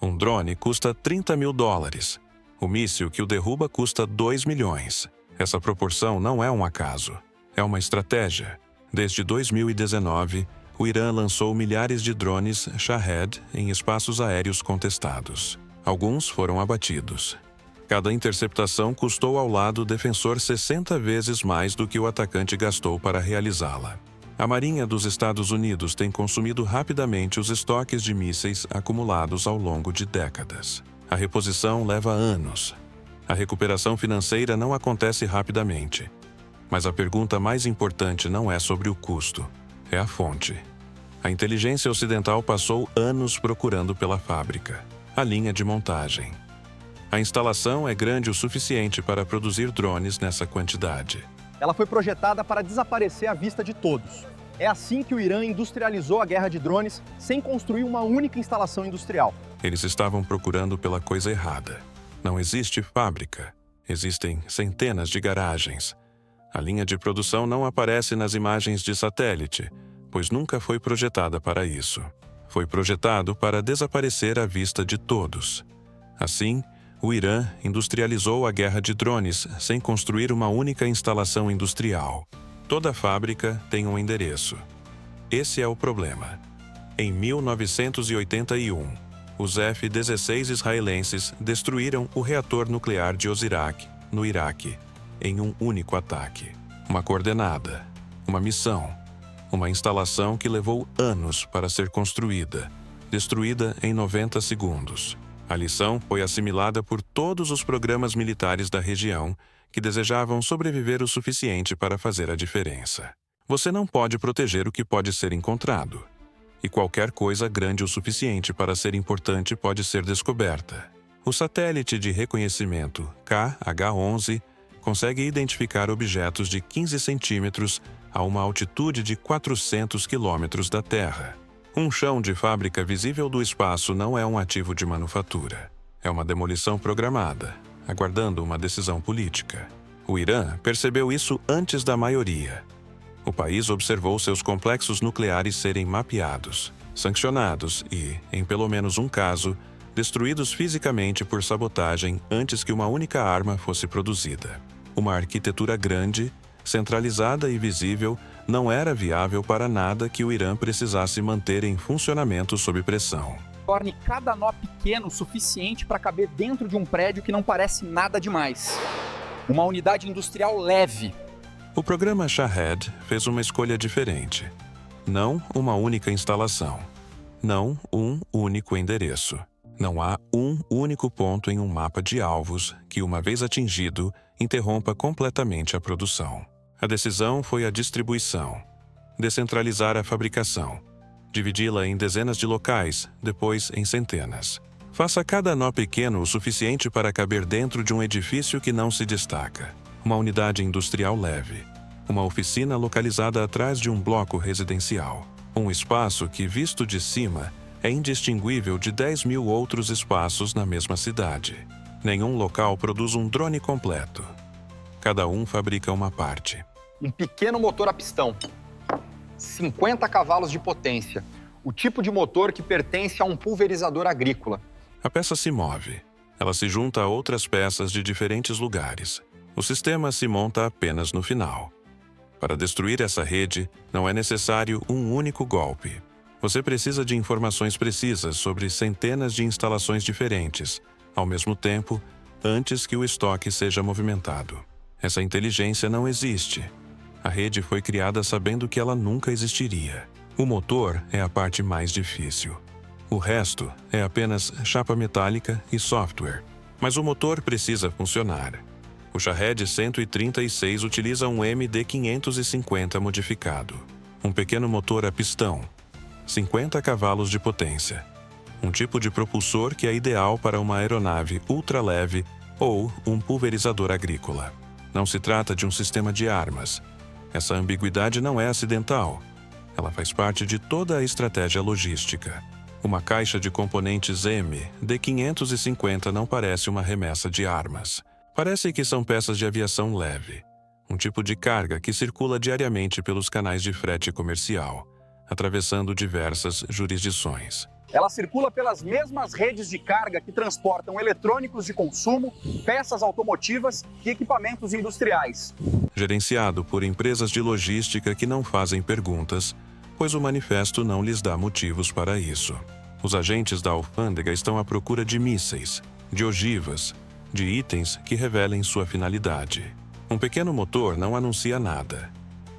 Um drone custa $30.000. O míssil que o derruba custa 2 milhões. Essa proporção não é um acaso. É uma estratégia. Desde 2019, o Irã lançou milhares de drones Shahed em espaços aéreos contestados. Alguns foram abatidos. Cada interceptação custou ao lado defensor 60 vezes mais do que o atacante gastou para realizá-la. A Marinha dos Estados Unidos tem consumido rapidamente os estoques de mísseis acumulados ao longo de décadas. A reposição leva anos. A recuperação financeira não acontece rapidamente. Mas a pergunta mais importante não é sobre o custo, é a fonte. A inteligência ocidental passou anos procurando pela fábrica, a linha de montagem. A instalação é grande o suficiente para produzir drones nessa quantidade. Ela foi projetada para desaparecer à vista de todos. É assim que o Irã industrializou a guerra de drones sem construir uma única instalação industrial. Eles estavam procurando pela coisa errada. Não existe fábrica. Existem centenas de garagens. A linha de produção não aparece nas imagens de satélite, pois nunca foi projetada para isso. Foi projetado para desaparecer à vista de todos. Assim, o Irã industrializou a guerra de drones sem construir uma única instalação industrial. Toda fábrica tem um endereço. Esse é o problema. Em 1981, os F-16 israelenses destruíram o reator nuclear de Osirak, no Iraque, em um único ataque. Uma coordenada, uma missão, uma instalação que levou anos para ser construída, destruída em 90 segundos. A lição foi assimilada por todos os programas militares da região que desejavam sobreviver o suficiente para fazer a diferença. Você não pode proteger o que pode ser encontrado. E qualquer coisa grande o suficiente para ser importante pode ser descoberta. O satélite de reconhecimento KH-11 consegue identificar objetos de 15 centímetros a uma altitude de 400 quilômetros da Terra. Um chão de fábrica visível do espaço não é um ativo de manufatura. É uma demolição programada, aguardando uma decisão política. O Irã percebeu isso antes da maioria. O país observou seus complexos nucleares serem mapeados, sancionados e, em pelo menos um caso, destruídos fisicamente por sabotagem antes que uma única arma fosse produzida. Uma arquitetura grande, centralizada e visível, não era viável para nada que o Irã precisasse manter em funcionamento sob pressão. Torne cada nó pequeno o suficiente para caber dentro de um prédio que não parece nada demais. Uma unidade industrial leve. O programa Shahed fez uma escolha diferente. Não uma única instalação. Não um único endereço. Não há um único ponto em um mapa de alvos que, uma vez atingido, interrompa completamente a produção. A decisão foi a distribuição. Descentralizar a fabricação. Dividi-la em dezenas de locais, depois em centenas. Faça cada nó pequeno o suficiente para caber dentro de um edifício que não se destaca. Uma unidade industrial leve. Uma oficina localizada atrás de um bloco residencial. Um espaço que, visto de cima, é indistinguível de 10.000 outros espaços na mesma cidade. Nenhum local produz um drone completo. Cada um fabrica uma parte. Um pequeno motor a pistão. 50 cavalos de potência. O tipo de motor que pertence a um pulverizador agrícola. A peça se move. Ela se junta a outras peças de diferentes lugares. O sistema se monta apenas no final. Para destruir essa rede, não é necessário um único golpe. Você precisa de informações precisas sobre centenas de instalações diferentes, ao mesmo tempo, antes que o estoque seja movimentado. Essa inteligência não existe. A rede foi criada sabendo que ela nunca existiria. O motor é a parte mais difícil. O resto é apenas chapa metálica e software. Mas o motor precisa funcionar. O Shahed 136 utiliza um MD550 modificado. Um pequeno motor a pistão. 50 cavalos de potência. Um tipo de propulsor que é ideal para uma aeronave ultraleve ou um pulverizador agrícola. Não se trata de um sistema de armas. Essa ambiguidade não é acidental. Ela faz parte de toda a estratégia logística. Uma caixa de componentes MD550 não parece uma remessa de armas. Parece que são peças de aviação leve. Um tipo de carga que circula diariamente pelos canais de frete comercial, atravessando diversas jurisdições. Ela circula pelas mesmas redes de carga que transportam eletrônicos de consumo, peças automotivas e equipamentos industriais. Gerenciado por empresas de logística que não fazem perguntas, pois o manifesto não lhes dá motivos para isso. Os agentes da alfândega estão à procura de mísseis, de ogivas, de itens que revelem sua finalidade. Um pequeno motor não anuncia nada.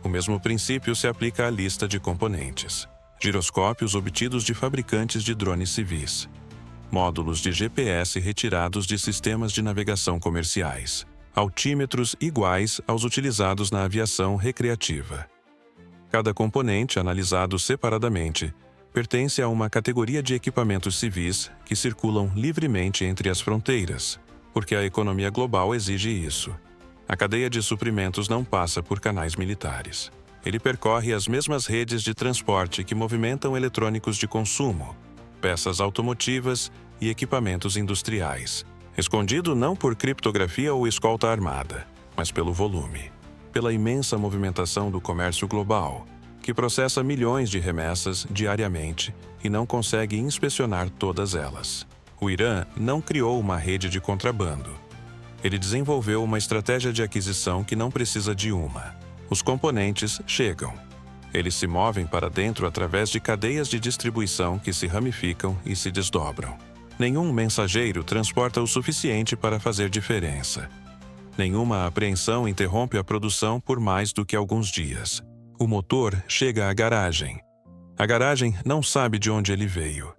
O mesmo princípio se aplica à lista de componentes. Giroscópios obtidos de fabricantes de drones civis. Módulos de GPS retirados de sistemas de navegação comerciais. Altímetros iguais aos utilizados na aviação recreativa. Cada componente, analisado separadamente, pertence a uma categoria de equipamentos civis que circulam livremente entre as fronteiras, porque a economia global exige isso. A cadeia de suprimentos não passa por canais militares. Ele percorre as mesmas redes de transporte que movimentam eletrônicos de consumo, peças automotivas e equipamentos industriais. Escondido não por criptografia ou escolta armada, mas pelo volume. Pela imensa movimentação do comércio global, que processa milhões de remessas diariamente e não consegue inspecionar todas elas. O Irã não criou uma rede de contrabando. Ele desenvolveu uma estratégia de aquisição que não precisa de uma. Os componentes chegam. Eles se movem para dentro através de cadeias de distribuição que se ramificam e se desdobram. Nenhum mensageiro transporta o suficiente para fazer diferença. Nenhuma apreensão interrompe a produção por mais do que alguns dias. O motor chega à garagem. A garagem não sabe de onde ele veio.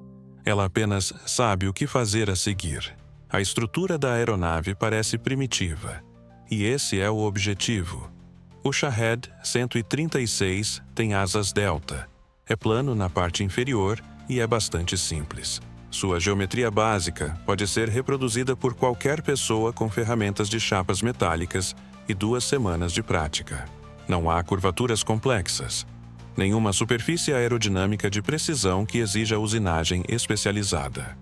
Ela apenas sabe o que fazer a seguir. A estrutura da aeronave parece primitiva. E esse é o objetivo. O Shahed 136 tem asas delta. É plano na parte inferior e é bastante simples. Sua geometria básica pode ser reproduzida por qualquer pessoa com ferramentas de chapas metálicas e 2 semanas de prática. Não há curvaturas complexas. Nenhuma superfície aerodinâmica de precisão que exija usinagem especializada.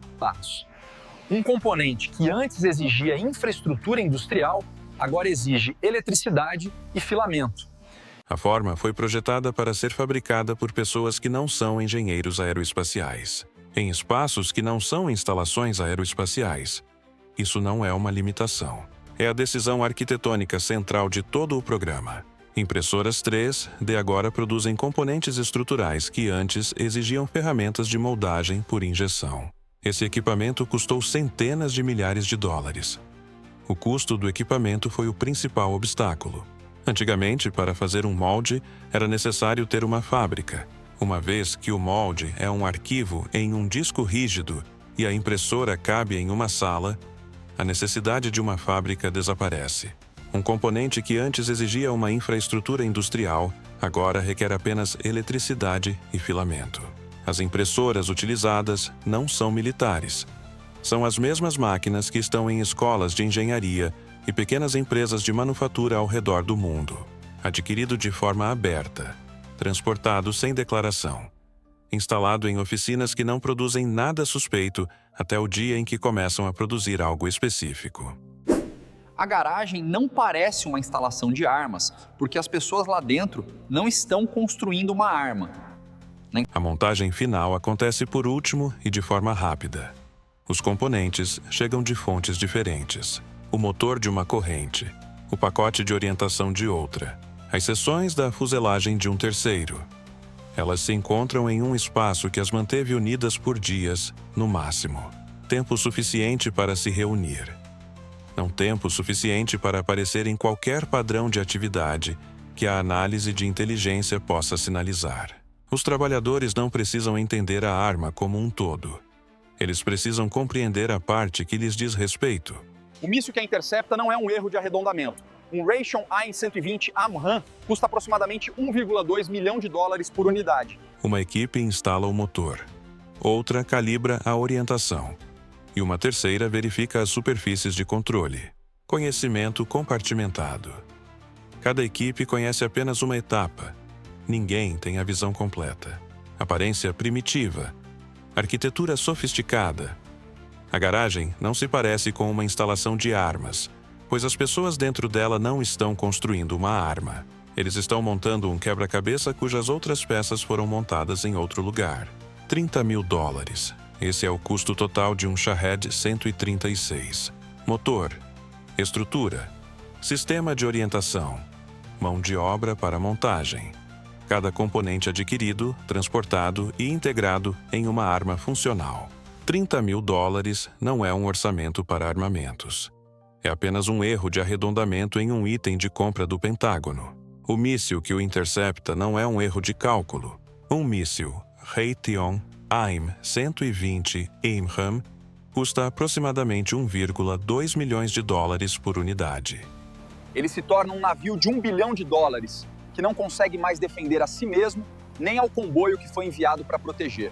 Um componente que antes exigia infraestrutura industrial, agora exige eletricidade e filamento. A forma foi projetada para ser fabricada por pessoas que não são engenheiros aeroespaciais, em espaços que não são instalações aeroespaciais. Isso não é uma limitação. É a decisão arquitetônica central de todo o programa. Impressoras 3D agora produzem componentes estruturais que antes exigiam ferramentas de moldagem por injeção. Esse equipamento custou centenas de milhares de dólares. O custo do equipamento foi o principal obstáculo. Antigamente, para fazer um molde, era necessário ter uma fábrica, uma vez que o molde é um arquivo em um disco rígido e a impressora cabe em uma sala, a necessidade de uma fábrica desaparece. Um componente que antes exigia uma infraestrutura industrial, agora requer apenas eletricidade e filamento. As impressoras utilizadas não são militares. São as mesmas máquinas que estão em escolas de engenharia e pequenas empresas de manufatura ao redor do mundo. Adquirido de forma aberta, transportado sem declaração, instalado em oficinas que não produzem nada suspeito até o dia em que começam a produzir algo específico. A garagem não parece uma instalação de armas, porque as pessoas lá dentro não estão construindo uma arma. A montagem final acontece por último e de forma rápida. Os componentes chegam de fontes diferentes. O motor de uma corrente, o pacote de orientação de outra, as seções da fuselagem de um terceiro. Elas se encontram em um espaço que as manteve unidas por dias, no máximo. Tempo suficiente para se reunir. Não tempo suficiente para aparecer em qualquer padrão de atividade que a análise de inteligência possa sinalizar. Os trabalhadores não precisam entender a arma como um todo. Eles precisam compreender a parte que lhes diz respeito. O míssil que a intercepta não é um erro de arredondamento. Um Raytheon AIM-120 AMRAAM custa aproximadamente 1,2 milhão de dólares por unidade. Uma equipe instala o motor. Outra calibra a orientação. E uma terceira verifica as superfícies de controle. Conhecimento compartimentado. Cada equipe conhece apenas uma etapa. Ninguém tem a visão completa. Aparência primitiva. Arquitetura sofisticada. A garagem não se parece com uma instalação de armas, pois as pessoas dentro dela não estão construindo uma arma. Eles estão montando um quebra-cabeça cujas outras peças foram montadas em outro lugar. $30 mil. Esse é o custo total de um Shahed 136. Motor, estrutura, sistema de orientação, mão de obra para montagem. Cada componente adquirido, transportado e integrado em uma arma funcional. $30 mil não é um orçamento para armamentos. É apenas um erro de arredondamento em um item de compra do Pentágono. O míssil que o intercepta não é um erro de cálculo. Um míssil Raytheon AIM-120 AIMRAAM custa aproximadamente $1,2 milhões por unidade. Ele se torna um navio de $1 bilhão, que não consegue mais defender a si mesmo, nem ao comboio que foi enviado para proteger.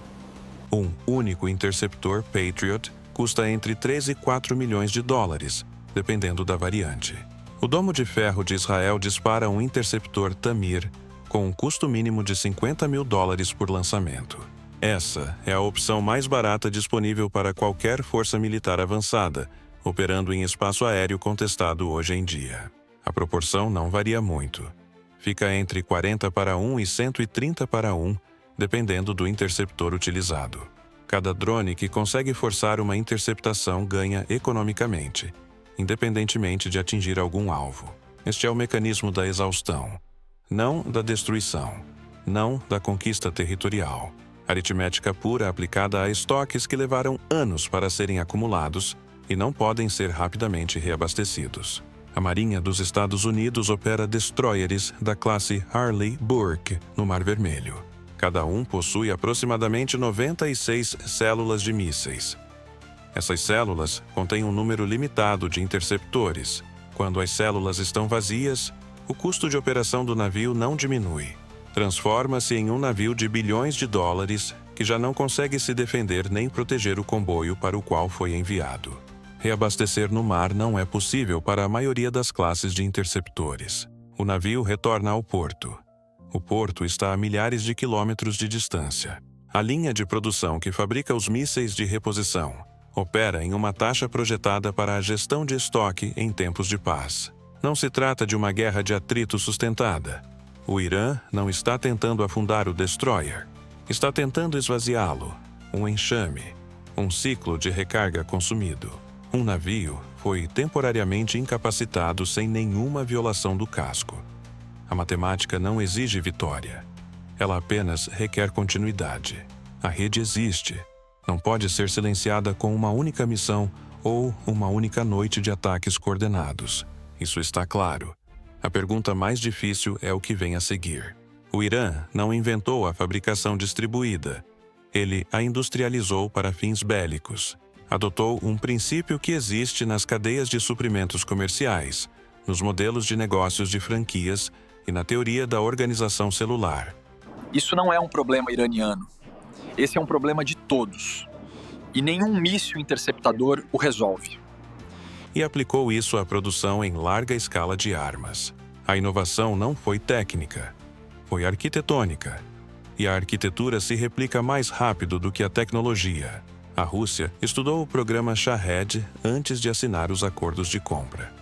Um único interceptor Patriot custa entre 3 e 4 milhões de dólares, dependendo da variante. O Domo de Ferro de Israel dispara um interceptor Tamir com um custo mínimo de $50 mil por lançamento. Essa é a opção mais barata disponível para qualquer força militar avançada, operando em espaço aéreo contestado hoje em dia. A proporção não varia muito. Fica entre 40:1 e 130:1, dependendo do interceptor utilizado. Cada drone que consegue forçar uma interceptação ganha economicamente, independentemente de atingir algum alvo. Este é o mecanismo da exaustão, não da destruição, não da conquista territorial. Aritmética pura aplicada a estoques que levaram anos para serem acumulados e não podem ser rapidamente reabastecidos. A Marinha dos Estados Unidos opera destroyers da classe Harley Burke no Mar Vermelho. Cada um possui aproximadamente 96 células de mísseis. Essas células contêm um número limitado de interceptores. Quando as células estão vazias, o custo de operação do navio não diminui. Transforma-se em um navio de bilhões de dólares que já não consegue se defender nem proteger o comboio para o qual foi enviado. Reabastecer no mar não é possível para a maioria das classes de interceptores. O navio retorna ao porto. O porto está a milhares de quilômetros de distância. A linha de produção que fabrica os mísseis de reposição opera em uma taxa projetada para a gestão de estoque em tempos de paz. Não se trata de uma guerra de atrito sustentada. O Irã não está tentando afundar o destroyer. Está tentando esvaziá-lo. Um enxame. Um ciclo de recarga consumido. Um navio foi temporariamente incapacitado sem nenhuma violação do casco. A matemática não exige vitória. Ela apenas requer continuidade. A rede existe. Não pode ser silenciada com uma única missão ou uma única noite de ataques coordenados. Isso está claro. A pergunta mais difícil é o que vem a seguir. O Irã não inventou a fabricação distribuída. Ele a industrializou para fins bélicos. Adotou um princípio que existe nas cadeias de suprimentos comerciais, nos modelos de negócios de franquias e na teoria da organização celular. Isso não é um problema iraniano. Esse é um problema de todos. E nenhum míssil interceptador o resolve. E aplicou isso à produção em larga escala de armas. A inovação não foi técnica, foi arquitetônica. E a arquitetura se replica mais rápido do que a tecnologia. A Rússia estudou o programa Shahed antes de assinar os acordos de compra.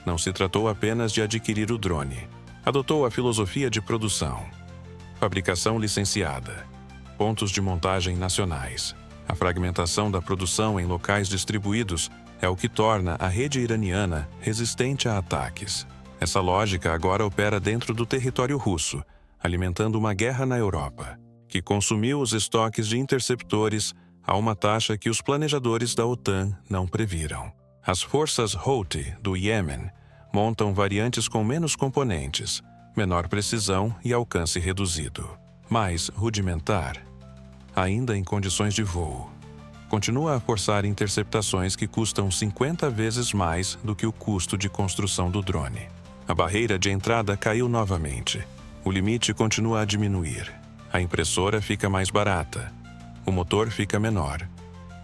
Não se tratou apenas de adquirir o drone. Adotou a filosofia de produção. Fabricação licenciada. Pontos de montagem nacionais. A fragmentação da produção em locais distribuídos é o que torna a rede iraniana resistente a ataques. Essa lógica agora opera dentro do território russo, alimentando uma guerra na Europa, que consumiu os estoques de interceptores a uma taxa que os planejadores da OTAN não previram. As forças Houthi do Iêmen montam variantes com menos componentes, menor precisão e alcance reduzido, mais rudimentar, ainda em condições de voo. Continua a forçar interceptações que custam 50 vezes mais do que o custo de construção do drone. A barreira de entrada caiu novamente. O limite continua a diminuir. A impressora fica mais barata. O motor fica menor.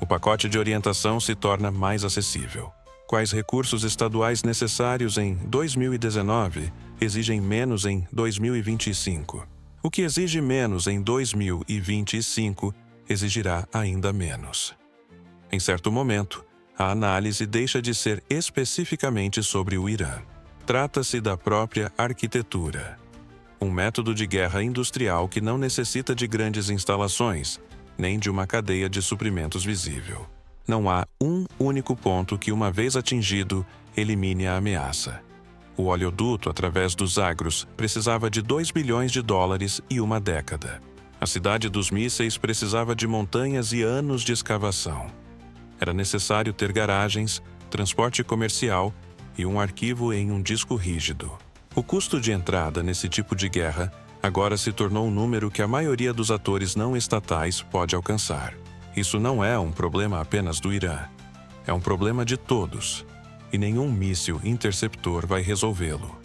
O pacote de orientação se torna mais acessível. Quais recursos estaduais necessários em 2019 exigem menos em 2025? O que exige menos em 2025 exigirá ainda menos. Em certo momento, a análise deixa de ser especificamente sobre o Irã. Trata-se da própria arquitetura. Um método de guerra industrial que não necessita de grandes instalações, nem de uma cadeia de suprimentos visível. Não há um único ponto que, uma vez atingido, elimine a ameaça. O oleoduto através dos Zagros precisava de 2 bilhões de dólares e uma década. A cidade dos mísseis precisava de montanhas e anos de escavação. Era necessário ter garagens, transporte comercial e um arquivo em um disco rígido. O custo de entrada nesse tipo de guerra agora se tornou um número que a maioria dos atores não estatais pode alcançar. Isso não é um problema apenas do Irã. É um problema de todos, e nenhum míssil interceptor vai resolvê-lo.